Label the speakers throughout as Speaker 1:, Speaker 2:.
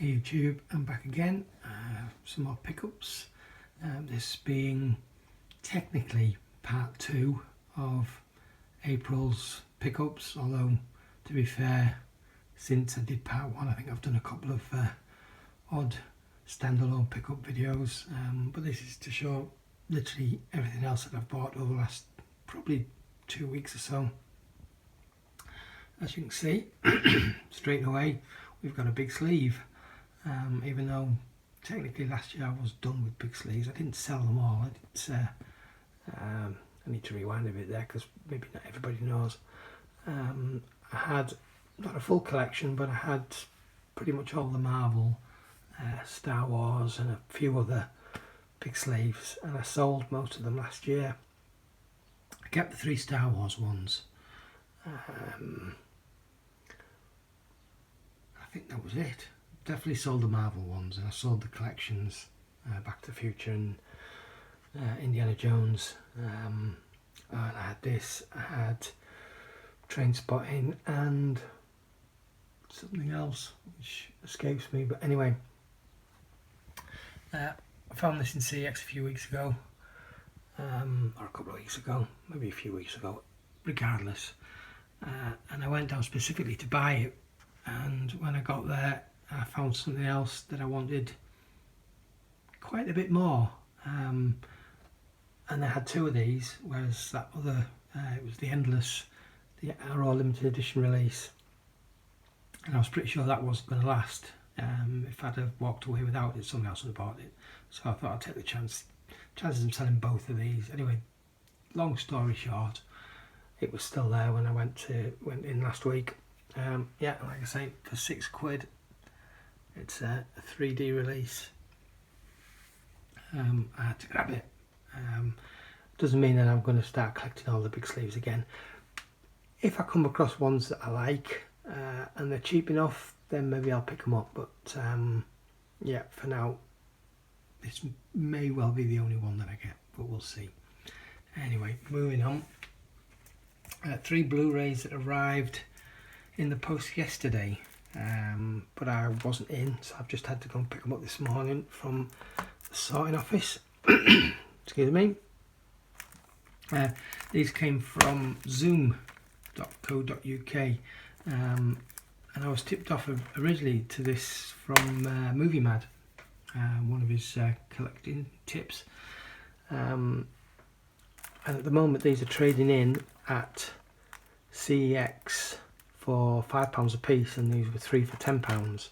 Speaker 1: Hey YouTube, I'm back again. Some more pickups. This being technically part 2 of April's pickups, although to be fair, since I did part 1 I think I've done a couple of odd standalone pickup videos, but this is to show literally everything else that I've bought over the last probably 2 weeks or so. As you can see, straight away we've got a big sleeve. Even though technically last year I was done with big sleeves, I didn't sell them all. I need to rewind a bit there because maybe not everybody knows. I had not a full collection, but I had pretty much all the Marvel, Star Wars and a few other big sleeves, and I sold most of them last year. I kept the 3 Star Wars ones. I think that was it. Definitely sold the Marvel ones, and I sold the collections, Back to the Future and Indiana Jones. And I had this, I had Trainspotting and something else which escapes me, but anyway, I found this in CX a few weeks ago, or a couple of weeks ago, maybe a few weeks ago, regardless, and I went down specifically to buy it, and when I got there I found something else that I wanted quite a bit more, and I had 2 of these, whereas that other, it was the Arrow limited edition release, and I was pretty sure that wasn't going to last. If I'd have walked away without it, someone else would have bought it, so I thought I'd take the chances of selling both of these. Anyway, long story short, it was still there when I went in last week. Yeah, like I say, for £6. It's a 3D release. I had to grab it. Doesn't mean that I'm going to start collecting all the big sleeves again. If I come across ones that I like and they're cheap enough, then maybe I'll pick them up. But yeah, for now, this may well be the only one that I get, but we'll see. Anyway, moving on. 3 Blu-rays that arrived in the post yesterday. But I wasn't in, so I've just had to go and pick them up this morning from the sorting office. Excuse me. These came from zoom.co.uk, and I was tipped off originally to this from Movie Mad, one of his collecting tips, and at the moment these are trading in at CEX for £5 a piece, and these were 3 for £10.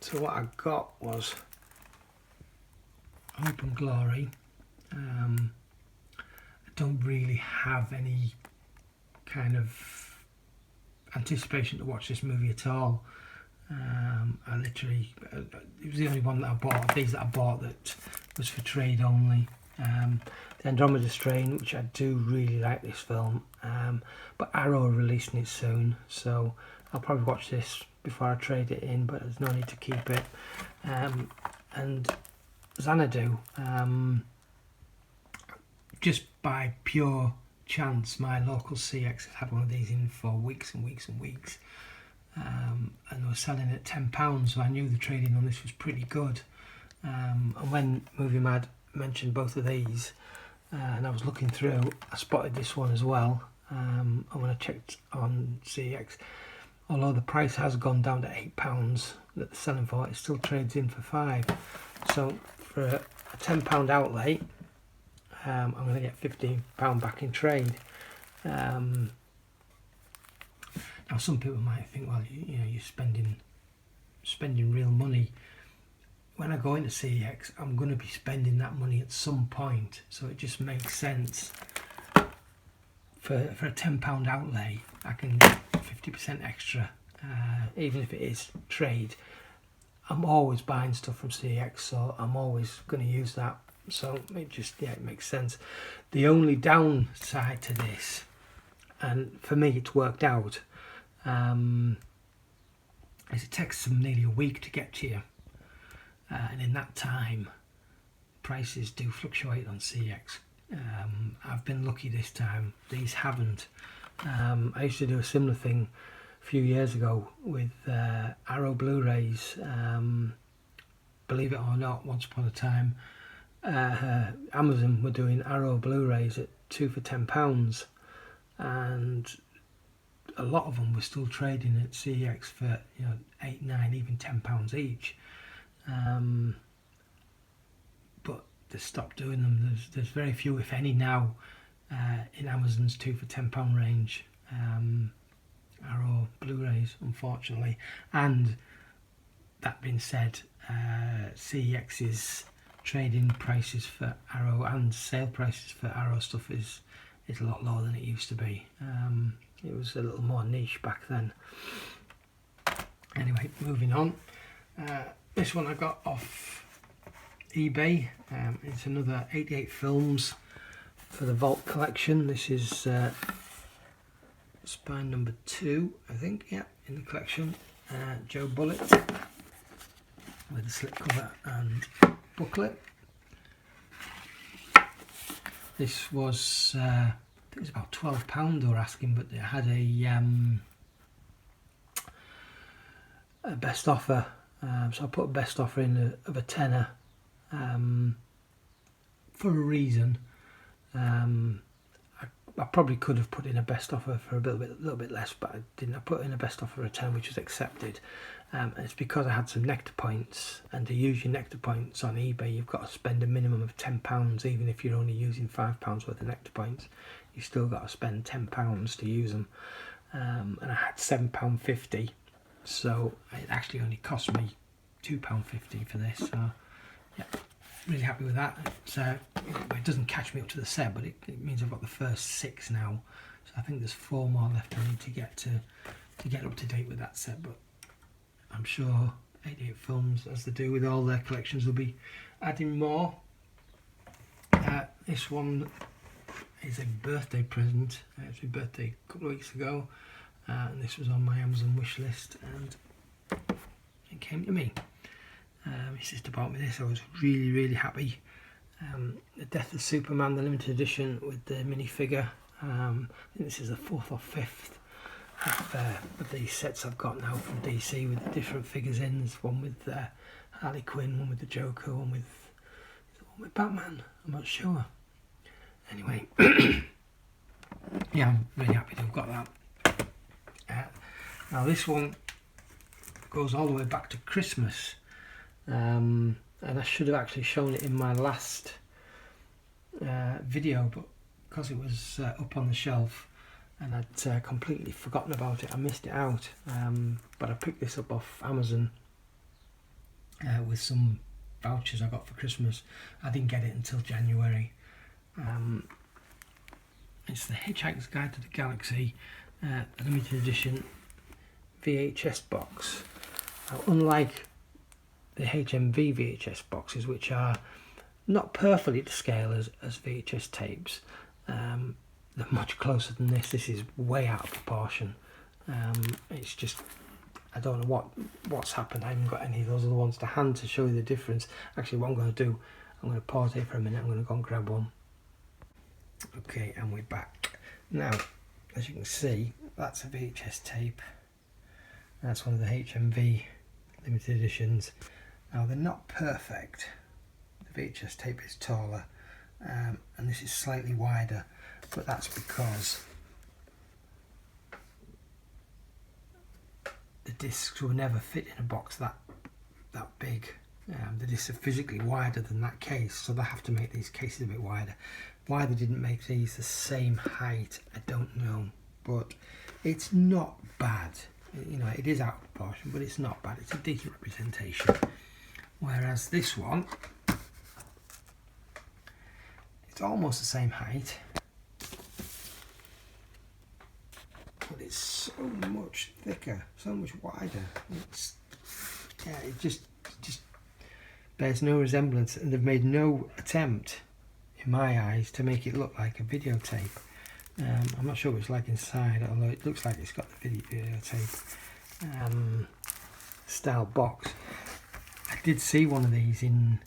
Speaker 1: So what I got was Hope and Glory. I don't really have any kind of anticipation to watch this movie at all. I literally, it was the only one that I bought, these that I bought, that was for trade only. The Andromeda Strain, which I do really like this film, but Arrow are releasing it soon, so I'll probably watch this before I trade it in, but there's no need to keep it. And Xanadu, just by pure chance, my local CX had one of these in for weeks and weeks and weeks, and they were selling at £10, so I knew the trading on this was pretty good. And when Movie Mad mentioned both of these, and I was looking through, I spotted this one as well, and when I checked on CX, although the price has gone down to £8 that they're selling for, it still trades in for £5. So for a £10 outlay, I'm going to get £15 back in trade. Now some people might think, well, you know, you're spending real money. When I go into CEX, I'm going to be spending that money at some point, so it just makes sense. For a £10 outlay, I can get 50% extra, even if it is trade. I'm always buying stuff from CEX, so I'm always going to use that. So it just, yeah, it makes sense. The only downside to this, and for me it's worked out, is it takes them nearly a week to get to you. And in that time, prices do fluctuate on CX. I've been lucky this time, these haven't. I used to do a similar thing few years ago with Arrow Blu-rays. Believe it or not, once upon a time, Amazon were doing Arrow Blu-rays at 2 for £10, and a lot of them were still trading at CEX for, you know, £8, £9, even £10 each. But they stopped doing them. There's very few, if any, now in Amazon's 2 for £10 range. Arrow Blu-rays, unfortunately. And that being said, CEX's trading prices for Arrow and sale prices for Arrow stuff is a lot lower than it used to be. It was a little more niche back then. Anyway, moving on. This one I got off eBay. It's another 88 films for the Vault collection. This is spine number 2, I think, yeah, in the collection. Joe Bullitt with a slipcover and booklet. This was, I think it was about £12 they were asking, but they had a best offer. So I put a best offer in of a tenner for a reason. I probably could have put in a best offer for a little bit less, but I didn't. I put in a best offer of 10, which was accepted. And it's because I had some nectar points, and to use your nectar points on eBay, you've got to spend a minimum of £10, even if you're only using £5 worth of nectar points. You've still got to spend £10 to use them. And I had £7.50, so it actually only cost me £2.50 for this. So yeah, really happy with that. So it doesn't catch me up to the set, but it means I've got the first 6 now. So I think there's 4 more left I need to get up to date with that set. But I'm sure 88 Films, as they do with all their collections, will be adding more. This one is a birthday present. It's my birthday a couple of weeks ago, and this was on my Amazon wish list, and it came to me. My sister bought me this. I was really happy. The Death of Superman, the limited edition with the minifigure. I think this is the 4th or 5th of these sets I've got now from DC with the different figures in. There's one with Harley Quinn, one with the Joker, one with Batman. I'm not sure. Anyway, yeah, I'm really happy to have got that. Now this one goes all the way back to Christmas. And I should have actually shown it in my last video, but because it was up on the shelf and I'd completely forgotten about it, I missed it out. But I picked this up off Amazon with some vouchers I got for Christmas. I didn't get it until January. It's the Hitchhiker's Guide to the Galaxy limited edition VHS box. Now, unlike the HMV VHS boxes, which are not perfectly to scale as VHS tapes, they're much closer than this. This is way out of proportion. It's just, I don't know what's happened. I haven't got any of those other ones to hand to show you the difference. Actually, what I'm going to do, I'm going to pause here for a minute. I'm going to go and grab one. Okay, and we're back. Now, as you can see, that's a VHS tape. That's one of the HMV limited editions. Now, they're not perfect. The VHS tape is taller, and this is slightly wider, but that's because the discs will never fit in a box that big. The discs are physically wider than that case, so they have to make these cases a bit wider. Why they didn't make these the same height, I don't know, but it's not bad. You know, it is out of proportion, but it's not bad. It's a decent representation. Whereas this one, it's almost the same height, but it's so much thicker, so much wider. It just bears no resemblance, and they've made no attempt, in my eyes, to make it look like a videotape. I'm not sure what it's like inside, although it looks like it's got the videotape style box. I did see one of these in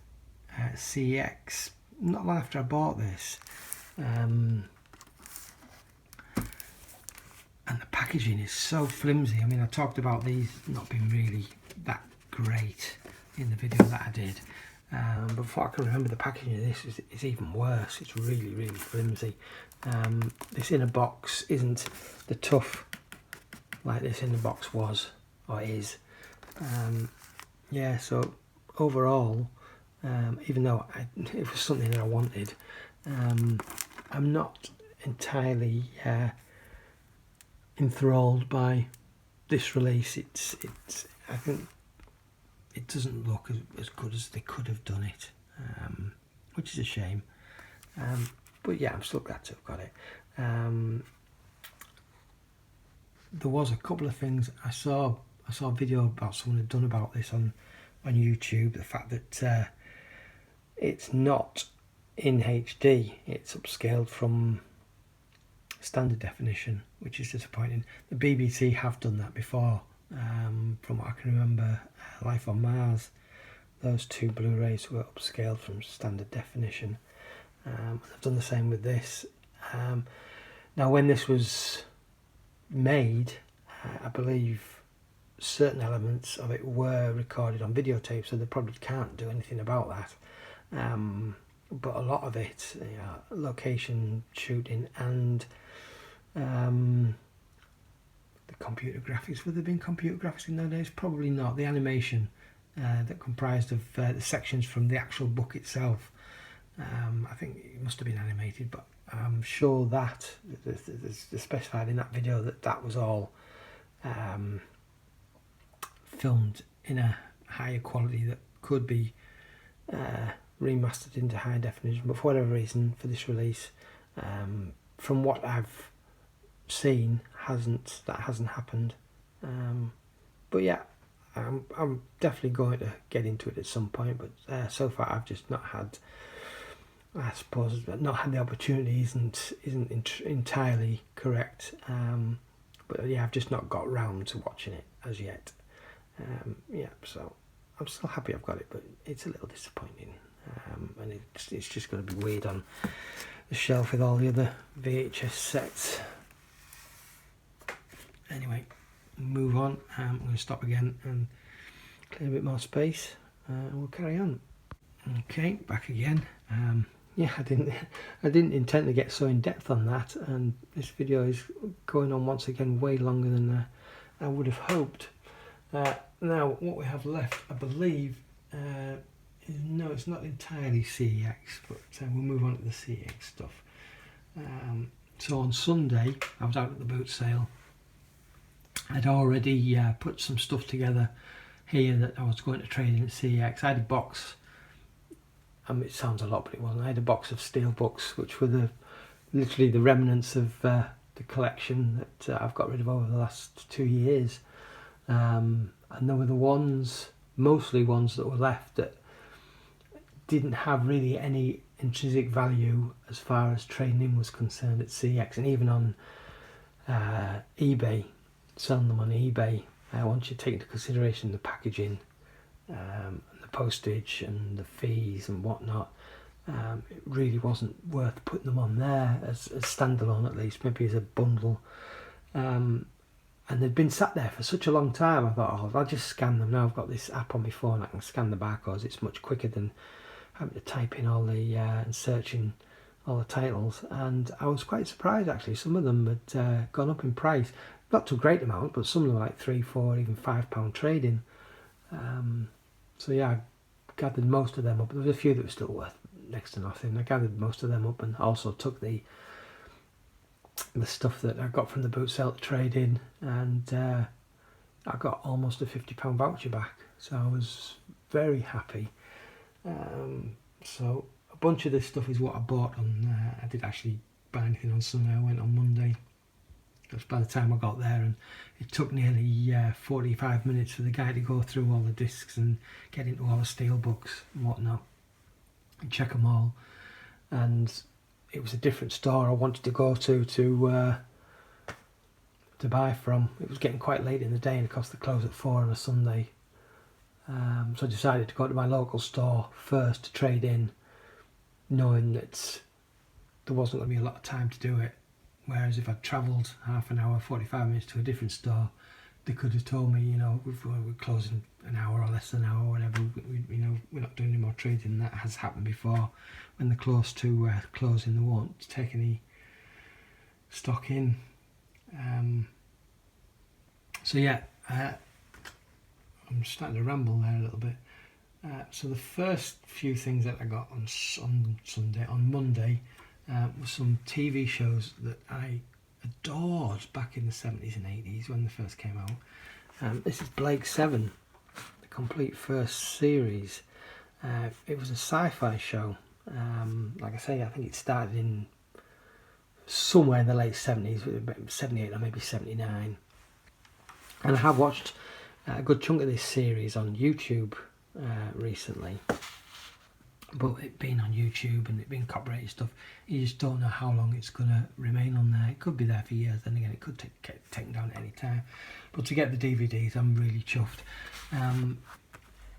Speaker 1: CEX not long after I bought this, and and the packaging is so flimsy. I mean, I talked about these not being really that great in the video that I did, but before I can remember, the packaging of this is even worse. It's really, really flimsy. This inner box isn't the tough like this inner box was or is. Yeah, so overall, even though it was something that I wanted, I'm not entirely enthralled by this release. It's I think it doesn't look as good as they could have done it, which is a shame. But yeah, I'm still glad to have got it. There was a couple of things I saw a video about someone had done about this on YouTube. The fact that it's not in HD, it's upscaled from standard definition, which is disappointing. The BBC have done that before, from what I can remember. Life on Mars, those two Blu-rays were upscaled from standard definition. They've done the same with this. Now, when this was made, I believe certain elements of it were recorded on videotape, so they probably can't do anything about that. But a lot of it, location shooting and the computer graphics, would there have been computer graphics in those days? Probably not. The animation that comprised of the sections from the actual book itself, I think it must have been animated, but I'm sure that it's specified in that video that was all filmed in a higher quality that could be remastered into high definition, but for whatever reason, for this release, from what I've seen, that hasn't happened. But yeah, I'm definitely going to get into it at some point, but so far I've just not had, I suppose, not had the opportunity isn't entirely correct. But yeah, I've just not got round to watching it as yet. Yeah, so I'm still happy I've got it, but it's a little disappointing. And it's just going to be weird on the shelf with all the other VHS sets. Anyway, move on. I'm going to stop again and clear a bit more space, and we'll carry on. Okay, back again. Yeah, I didn't intend to get so in depth on that, and this video is going on once again way longer than I would have hoped. Now, what we have left, I believe, no, it's not entirely CEX, but we'll move on to the CEX stuff. So on Sunday, I was out at the boot sale. I'd already put some stuff together here that I was going to trade in at CEX. I had a box, it sounds a lot, but it wasn't. I had a box of steel books, which were literally the remnants of the collection that I've got rid of over the last 2 years. And there were the ones, mostly ones that were left that didn't have really any intrinsic value as far as trading in was concerned at CEX, and even on eBay, selling them on eBay, once you take into consideration the packaging, the postage and the fees and whatnot, it really wasn't worth putting them on there as standalone, at least, maybe as a bundle. And they'd been sat there for such a long time, I thought, oh, I'll just scan them. Now I've got this app on my phone, I can scan the barcodes. It's much quicker than having to type in all the and searching all the titles. And I was quite surprised, actually. Some of them had gone up in price, not to a great amount, but some of them were like £3, £4, even £5 trading. So yeah, I gathered most of them up. There was a few that were still worth next to nothing. I gathered most of them up, and also took the stuff that I got from the boot sale to trade in, and I got almost a £50 voucher back, so I was very happy. So a bunch of this stuff is what I bought on, I didn't actually buy anything on Sunday, I went on Monday, because by the time I got there, and it took nearly 45 minutes for the guy to go through all the discs and get into all the steel books and whatnot and check them all. And it was a different store I wanted to go to buy from. It was getting quite late in the day, and of course they closed at 4 on a Sunday. So I decided to go to my local store first to trade in, knowing that there wasn't going to be a lot of time to do it Whereas if I'd travelled half an hour, 45 minutes to a different store, they could have told me, you know, we're closing an hour or less than an hour or whatever. You know, we're not doing any more trading. That has happened before. When they're close to closing, they won't take any stock in. So yeah, I'm starting to ramble there a little bit. So the first few things that I got on Monday, were some TV shows that I adored back in the 70s and 80s when they first came out. This is Blake 7, the complete first series. It was a sci-fi show. Like I say, I think it started in somewhere in the late 70s, 78 or maybe 79. And I have watched a good chunk of this series on YouTube recently. But it being on YouTube and it being copyrighted stuff, you just don't know how long it's going to remain on there. It could be there for years, then again it could get taken down at any time. But to get the DVDs, I'm really chuffed.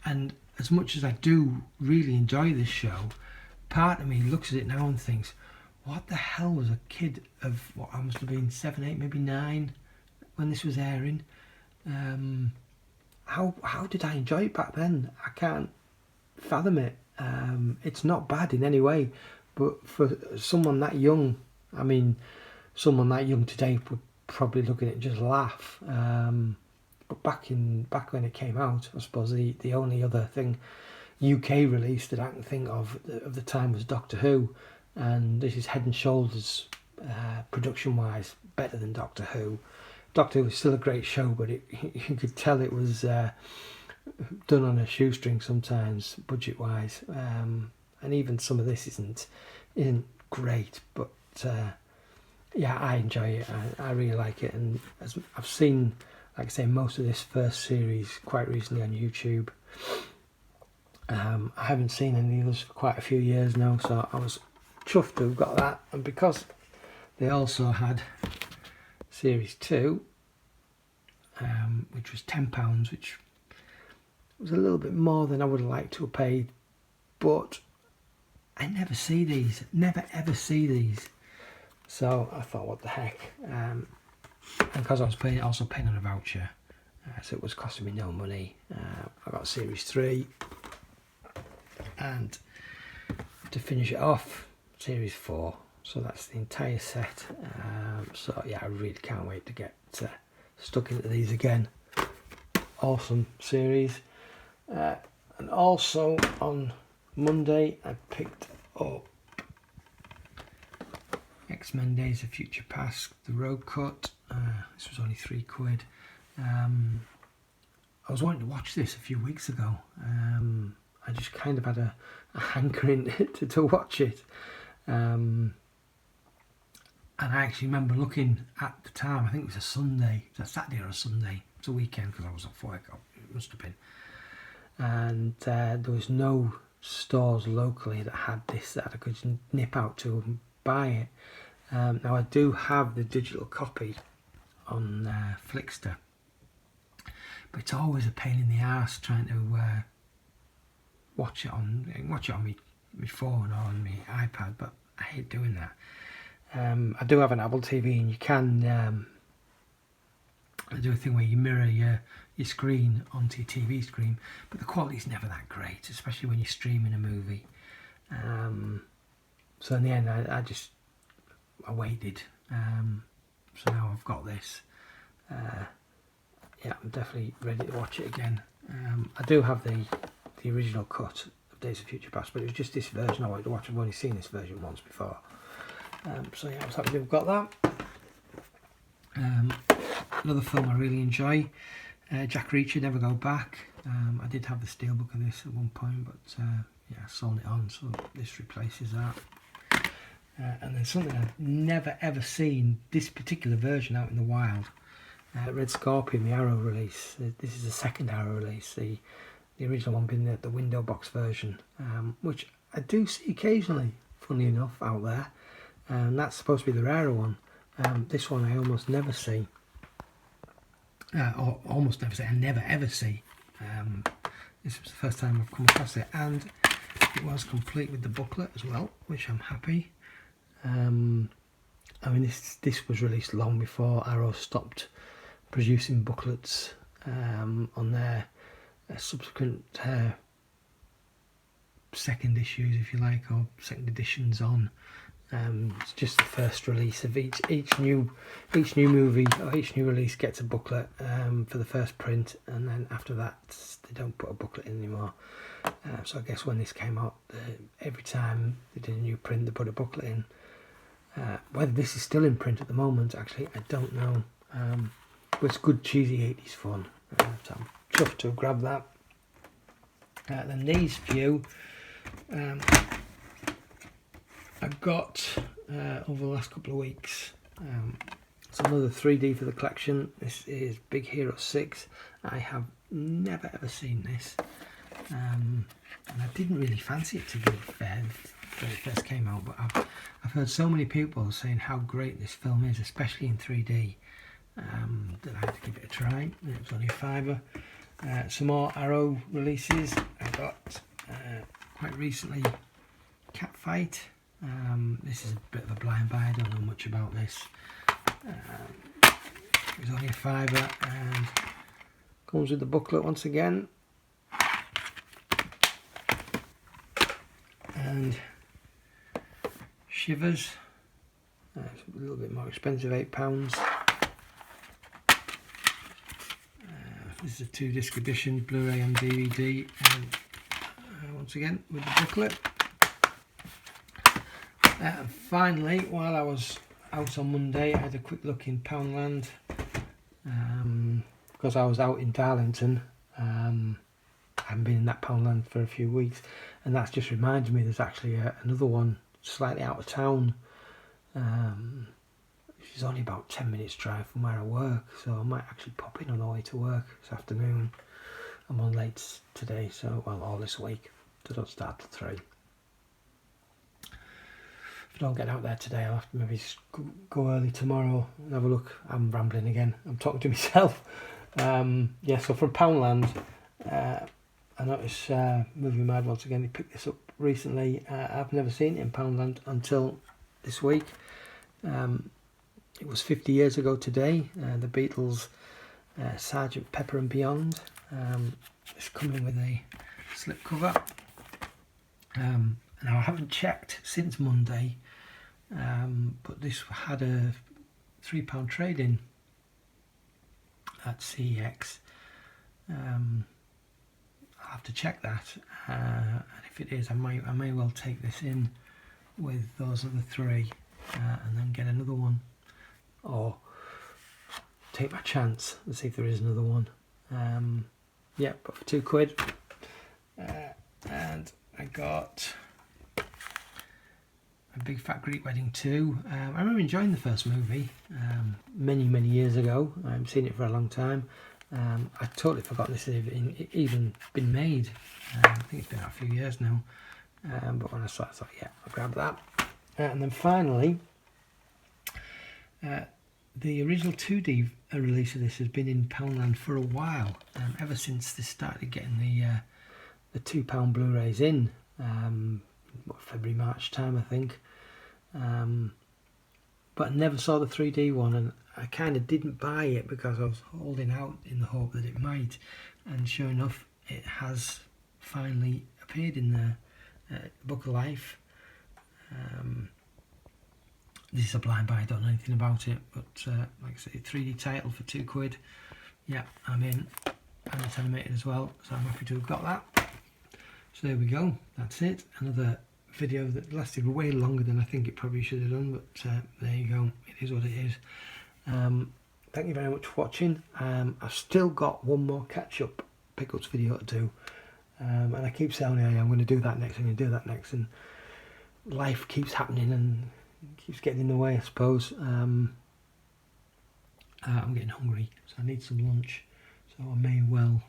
Speaker 1: And as much as I do really enjoy this show, part of me looks at it now and thinks, what the hell was a kid of, what, I must have been 7, 8, maybe 9 when this was airing. How did I enjoy it back then? I can't fathom it. It's not bad in any way, but for someone that young, I mean, someone that young today would probably look at it and just laugh. But back when it came out, I suppose the only other thing UK released that I can think of the time was Doctor Who, and this is head and shoulders production-wise better than Doctor Who. Doctor Who was still a great show, but you could tell it was done on a shoestring sometimes, budget-wise, and even some of this isn't great, but yeah, I enjoy it. I really like it, and as I've seen, like I say, most of this first series quite recently on YouTube. I haven't seen any others for quite a few years now, so I was chuffed to have got that. And because they also had series 2, which was £10, which was a little bit more than I would have liked to have paid, but I never see these, never ever see these. So I thought, what the heck? And because I was also paying on a voucher, so it was costing me no money. I got series 3, and to finish it off, series 4. So that's the entire set. So yeah, I really can't wait to get stuck into these again. Awesome series. And also on Monday I picked up X-Men Days of Future Past, the Road Cut. This was only £3. I was wanting to watch this a few weeks ago. I just kind of had a hankering to watch it. And I actually remember looking at the time, I think it was a Sunday, it was a Saturday or a Sunday, it's a weekend because I was off work, it must have been. And there was no stores locally that had this that I could nip out to and buy it. Now I do have the digital copy on Flickster, but it's always a pain in the arse trying to watch it on my phone or on my iPad, but I hate doing that. I do have an Apple TV, and you can do a thing where you mirror your screen onto your TV screen, but the quality's never that great, especially when you're streaming a movie. So in the end, I waited. So now I've got this. Yeah, I'm definitely ready to watch it again. I do have the original cut of Days of Future Past, but it was just this version I wanted to watch. I've only seen this version once before. So yeah, I was happy to have got that. Another film I really enjoy, Jack Reacher, Never Go Back. I did have the steelbook of this at one point, but yeah, I sold it on, so this replaces that. And then something I've never ever seen, this particular version out in the wild, Red Scorpion, the Arrow release. This is the second Arrow release, the original one being the window box version, which I do see occasionally, funny enough, out there. And that's supposed to be the rarer one. This one I almost never see. Or almost never see, I never ever see. This was the first time I've come across it, and it was complete with the booklet as well, which I'm happy. I mean, this was released long before Arrow stopped producing booklets on their subsequent second issues, if you like, or second editions on. It's just the first release of each new movie or each new release gets a booklet for the first print, and then after that they don't put a booklet in anymore. So I guess when this came out, every time they did a new print they put a booklet in. Whether this is still in print at the moment, actually, I don't know. But it's good cheesy 80s fun, so I'm chuffed to have grabbed that. Then these few I've got over the last couple of weeks. So another 3D for the collection. This is Big Hero 6. I have never ever seen this, and I didn't really fancy it, to be fair, when it first came out, but I've heard so many people saying how great this film is, especially in 3D, that I had to give it a try. It was only £5. Some more Arrow releases. I got quite recently Catfight. This is a bit of a blind buy, I don't know much about this. It was only a £5 and comes with the booklet once again. And Shivers, it's a little bit more expensive, £8. This is a 2-disc edition, Blu Ray and DVD, and once again with the booklet. Finally, while I was out on Monday, I had a quick look in Poundland, because I was out in Darlington. I haven't been in that Poundland for a few weeks, and that's just reminded me there's actually another one slightly out of town, which is only about 10 minutes drive from where I work, so I might actually pop in on the way to work this afternoon. I'm on late today, so, well, all this week, so I don't start till 3. If I don't get out there today, I'll have to maybe go early tomorrow and have a look. I'm rambling again, I'm talking to myself. Yeah, so from Poundland, I noticed Movie Mad once again, they picked this up recently. I've never seen it in Poundland until this week. It was 50 years ago today, the Beatles' Sgt. Pepper and Beyond. It's coming with a slipcover. Now I haven't checked since Monday, but this had a £3 trade-in at CEX. I'll have to check that, and if it is, I may well take this in with those other 3 and then get another one, or take my chance and see if there is another one. Yeah, but for £2. And I got A Big Fat Greek Wedding 2. I remember enjoying the first movie many years ago. I haven't seen it for a long time. I totally forgot this had even been made. I think it's been out a few years now. But when I saw it, I thought, yeah, I'll grab that. And then finally, the original 2D release of this has been in Poundland for a while, ever since they started getting the £2 Blu-rays in, February, March time, I think. But I never saw the 3D one, and I kind of didn't buy it because I was holding out in the hope that it might, and sure enough, it has finally appeared in the Book of Life. This is a blind buy, I don't know anything about it, but like I say, 3D title for £2. Yeah, I'm in, and it's animated as well, so I'm happy to have got that. So there we go, that's it. Another video that lasted way longer than I think it probably should have done, but there you go, it is what it is. Thank you very much for watching. I've still got one more catch-up pickups video to do, and I keep saying, hey, I'm going to do that next, I'm going to do that next, and life keeps happening and keeps getting in the way, I suppose. I'm getting hungry, so I need some lunch, so I may well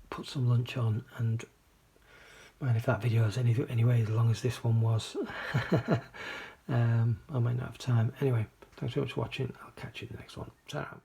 Speaker 1: put some lunch on, and mind if that video is anyway as long as this one was. I might not have time. Anyway, thanks very much for watching. I'll catch you in the next one. Ta-ra.